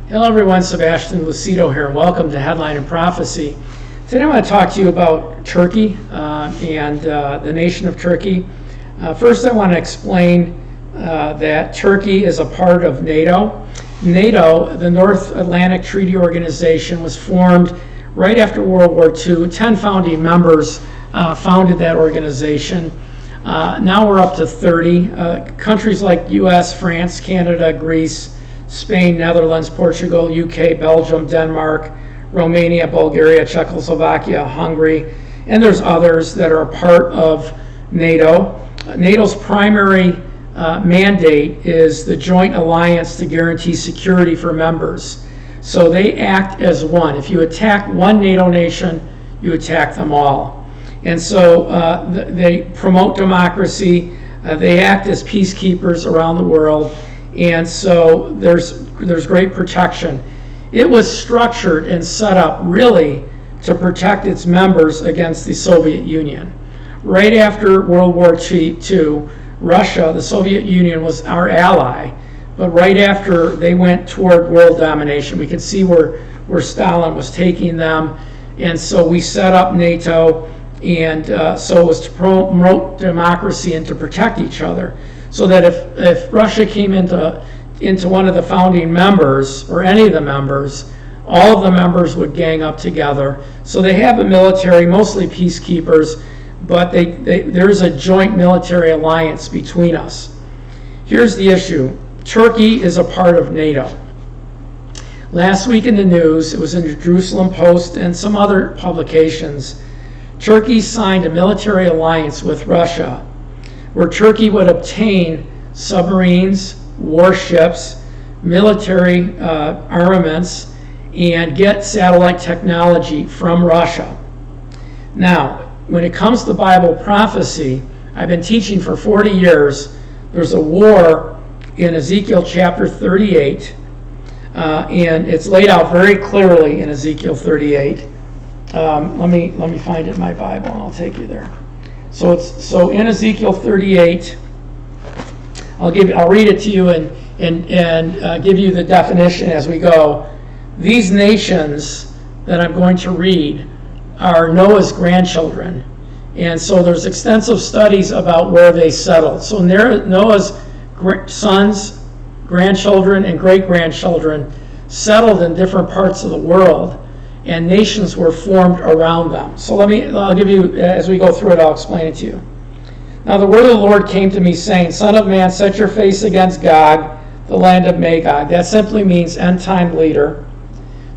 Hello everyone, Sebastian Lucido here. Welcome to Headline and Prophecy. Today I want to talk to you about Turkey and the nation of Turkey. First I want to explain that Turkey is a part of NATO. NATO, the North Atlantic Treaty Organization, was formed right after World War II. 10 founding members founded that organization. Now we're up to 30. Countries like US, France, Canada, Greece, Spain, Netherlands, Portugal, UK, Belgium, Denmark, Romania, Bulgaria, Czechoslovakia, Hungary, and there's others that are a part of NATO. NATO's primary mandate is the joint alliance to guarantee security for members. So they act as one. If you attack one NATO nation, you attack them all. And so they promote democracy. They act as peacekeepers around the world. And so there's great protection. It was structured and set up really to protect its members against the Soviet Union. Right after World War II, Russia, the Soviet Union, was our ally. But right after they went toward world domination, we could see where Stalin was taking them. And so we set up NATO, and so it was to promote democracy and to protect each other. So that if Russia came into one of the founding members, or any of the members, all of the members would gang up together. So they have a military, mostly peacekeepers, but there is a joint military alliance between us. Here's the issue. Turkey is a part of NATO. Last week in the news, it was in the Jerusalem Post and some other publications, Turkey signed a military alliance with Russia where Turkey would obtain submarines, warships, military armaments, and get satellite technology from Russia. Now, when it comes to Bible prophecy, I've been teaching for 40 years. There's a war in Ezekiel chapter 38, and it's laid out very clearly in Ezekiel 38. Let me find it in my Bible, and I'll take you there. So in Ezekiel 38, I'll read it to you and give you the definition as we go. These nations that I'm going to read are Noah's grandchildren, and so there's extensive studies about where they settled. So Noah's sons, grandchildren, and great-grandchildren settled in different parts of the world, and nations were formed around them. So I'll give you, as we go through it, I'll explain it to you. Now the word of the Lord came to me, saying, Son of man, set your face against Gog, the land of Magog. That simply means end-time leader.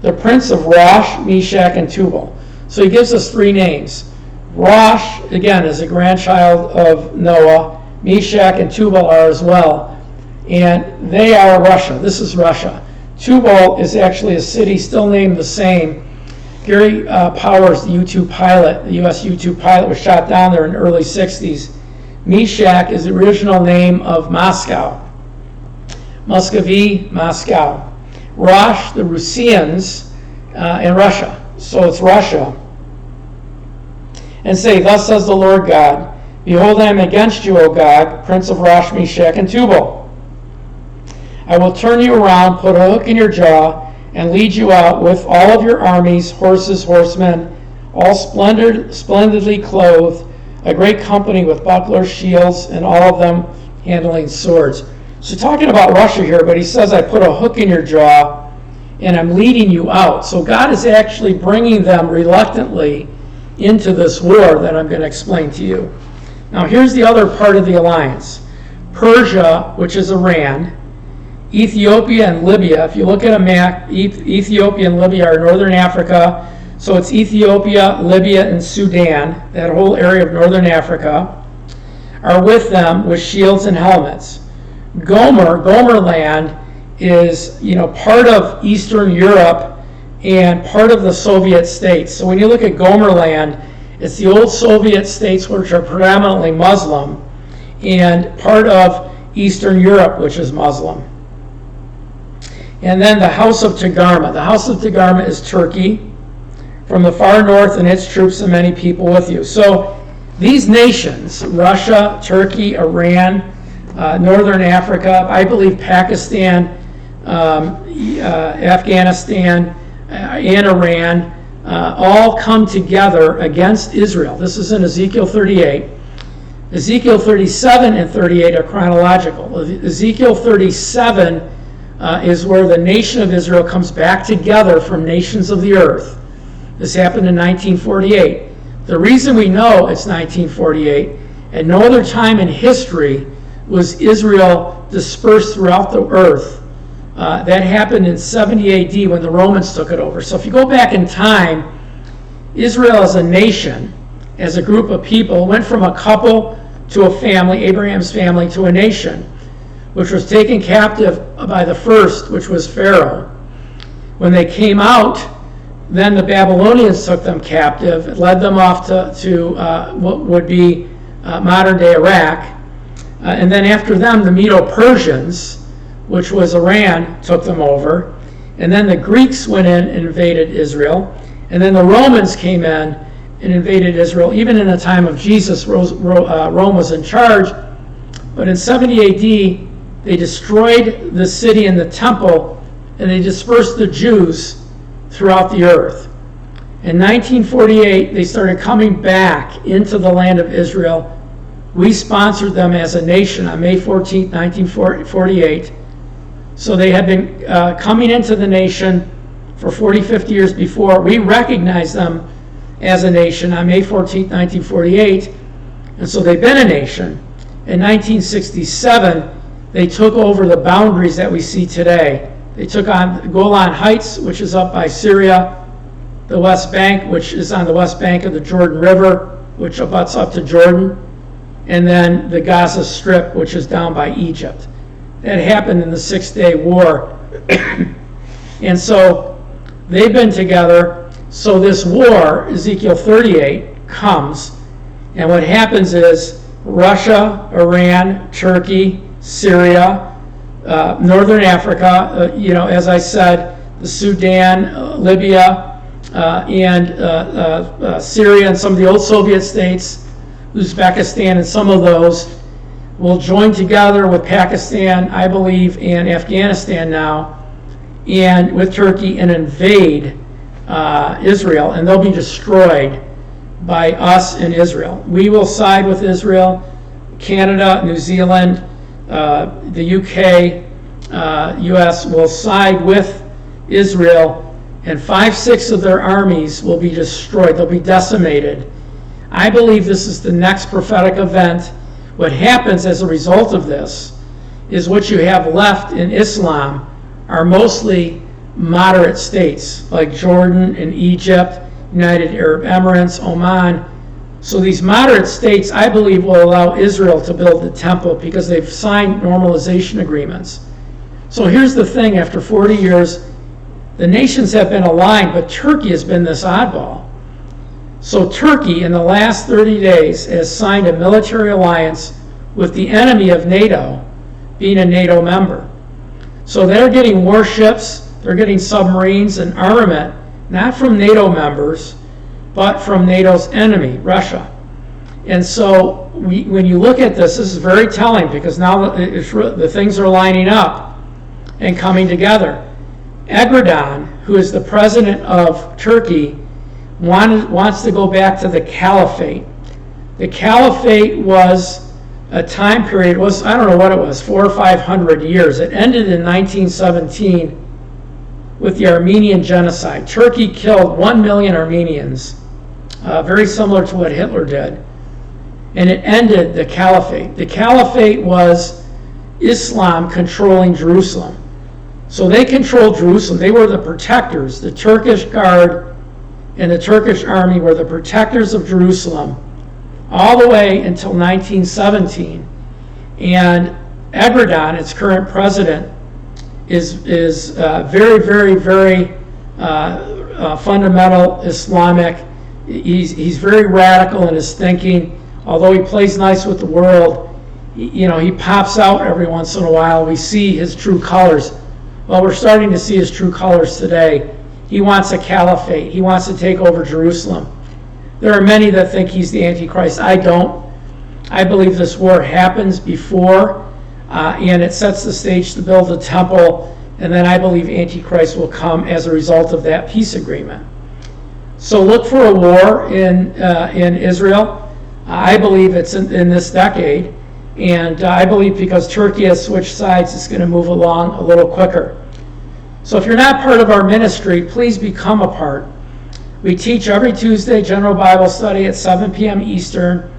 The prince of Rosh, Meshach, and Tubal. So he gives us three names. Rosh, again, is a grandchild of Noah. Meshach and Tubal are as well. And they are Russia. This is Russia. Tubal is actually a city still named the same. Gary Powers, the U-2 pilot, the U.S. U-2 pilot, was shot down there in the early 60s. Meshach is the original name of Moscow. Muscovy, Moscow. Rosh, the Rusians in Russia. So it's Russia. And say, Thus says the Lord God, Behold, I am against you, O Gog, prince of Rosh, Meshach, and Tubal. I will turn you around, put a hook in your jaw, and lead you out with all of your armies, horses, horsemen, all splendidly clothed, a great company with bucklers, shields, and all of them handling swords. So talking about Russia here, but he says, I put a hook in your jaw, and I'm leading you out. So God is actually bringing them reluctantly into this war that I'm going to explain to you. Now here's the other part of the alliance. Persia, which is Iran, Ethiopia and Libya. If you look at a map, Ethiopia and Libya are northern Africa. So it's Ethiopia, Libya, and Sudan, that whole area of northern Africa, are with them with shields and helmets. Gomer land is part of Eastern Europe and part of the Soviet states. So when you look at Gomer land, it's the old Soviet states which are predominantly Muslim, and part of Eastern Europe, which is Muslim. And then the House of Togarmah. The House of Togarmah is Turkey, from the far north, and its troops and many people with you. So these nations, Russia, Turkey, Iran, Northern Africa, I believe Pakistan, Afghanistan, and Iran all come together against Israel. This is in Ezekiel 38. Ezekiel 37 and 38 are chronological. Ezekiel 37 is where the nation of Israel comes back together from nations of the earth. This happened in 1948. The reason we know it's 1948, at no other time in history was Israel dispersed throughout the earth. That happened in 70 AD when the Romans took it over. So if you go back in time, Israel as a nation, as a group of people, went from a couple to a family, Abraham's family, to a nation, which was taken captive by the first, which was Pharaoh. When they came out, then the Babylonians took them captive. It led them off to what would be modern-day Iraq. And then after them, the Medo-Persians, which was Iran, took them over. And then the Greeks went in and invaded Israel. And then the Romans came in and invaded Israel. Even in the time of Jesus, Rome was in charge. But in 70 AD, they destroyed the city and the temple, and they dispersed the Jews throughout the earth. In 1948, they started coming back into the land of Israel. We sponsored them as a nation on May 14, 1948. So they had been coming into the nation for 40, 50 years before. We recognized them as a nation on May 14, 1948. And so they've been a nation. In 1967, they took over the boundaries that we see today. They took on Golan Heights, which is up by Syria, the West Bank, which is on the west bank of the Jordan River, which abuts up to Jordan, and then the Gaza Strip, which is down by Egypt. That happened in the 6-Day War. And so they've been together. So this war, Ezekiel 38, comes, and what happens is Russia, Iran, Turkey, Syria, Northern Africa, as I said, the Sudan, Libya, and Syria and some of the old Soviet states, Uzbekistan and some of those, will join together with Pakistan, I believe, and Afghanistan now, and with Turkey, and invade Israel, and they'll be destroyed by us in Israel. We will side with Israel. Canada, New Zealand, the UK, US will side with Israel, and 5/6 of their armies will be destroyed. They'll be decimated. I believe this is the next prophetic event. What happens as a result of this is what you have left in Islam are mostly moderate states like Jordan and Egypt, United Arab Emirates, Oman. So these moderate states, I believe, will allow Israel to build the temple because they've signed normalization agreements. So here's the thing, after 40 years, the nations have been aligned, but Turkey has been this oddball. So Turkey, in the last 30 days, has signed a military alliance with the enemy of NATO, being a NATO member. So they're getting warships, they're getting submarines and armament, not from NATO members, but from NATO's enemy, Russia. And so when you look at this is very telling, because now the things are lining up and coming together. Erdogan, who is the president of Turkey, wants to go back to the caliphate. The caliphate was a time period, I don't know what it was, 400 or 500 years. It ended in 1917 with the Armenian genocide. Turkey killed 1 million Armenians, very similar to what Hitler did. And it ended the caliphate. The caliphate was Islam controlling Jerusalem. So they controlled Jerusalem. They were the protectors. The Turkish Guard and the Turkish army were the protectors of Jerusalem all the way until 1917. And Erdogan, its current president, is very, very, very fundamental Islamic. He's very radical in his thinking. Although he plays nice with the world, he pops out every once in a while. We see his true colors. Well, we're starting to see his true colors today. He wants a caliphate. He wants to take over Jerusalem. There are many that think he's the Antichrist. I don't. I believe this war happens before, and it sets the stage to build the temple and then I believe Antichrist will come as a result of that peace agreement. So look for a war in Israel. I believe it's in this decade, and I believe because Turkey has switched sides, it's going to move along a little quicker. So if you're not part of our ministry, please become a part. We teach every Tuesday General Bible Study at 7 p.m. Eastern.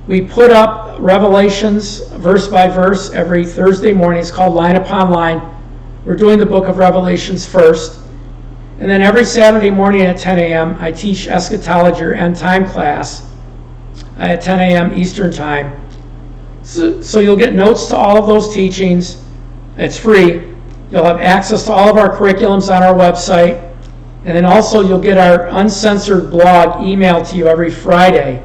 We put up Revelations verse by verse every Thursday morning. It's called Line Upon Line. We're doing the book of Revelations first. And then every Saturday morning at 10 a.m., I teach eschatology or end time class at 10 a.m. Eastern Time. So you'll get notes to all of those teachings. It's free. You'll have access to all of our curriculums on our website. And then also you'll get our uncensored blog emailed to you every Friday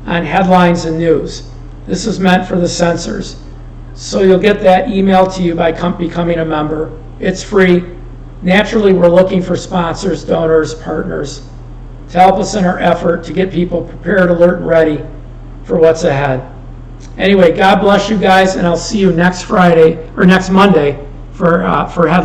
on headlines and news. This is meant for the censors. So you'll get that emailed to you by becoming a member. It's free. Naturally, we're looking for sponsors, donors, partners to help us in our effort to get people prepared, alert, and ready for what's ahead. Anyway, God bless you guys, and I'll see you next Friday or next Monday for headlines.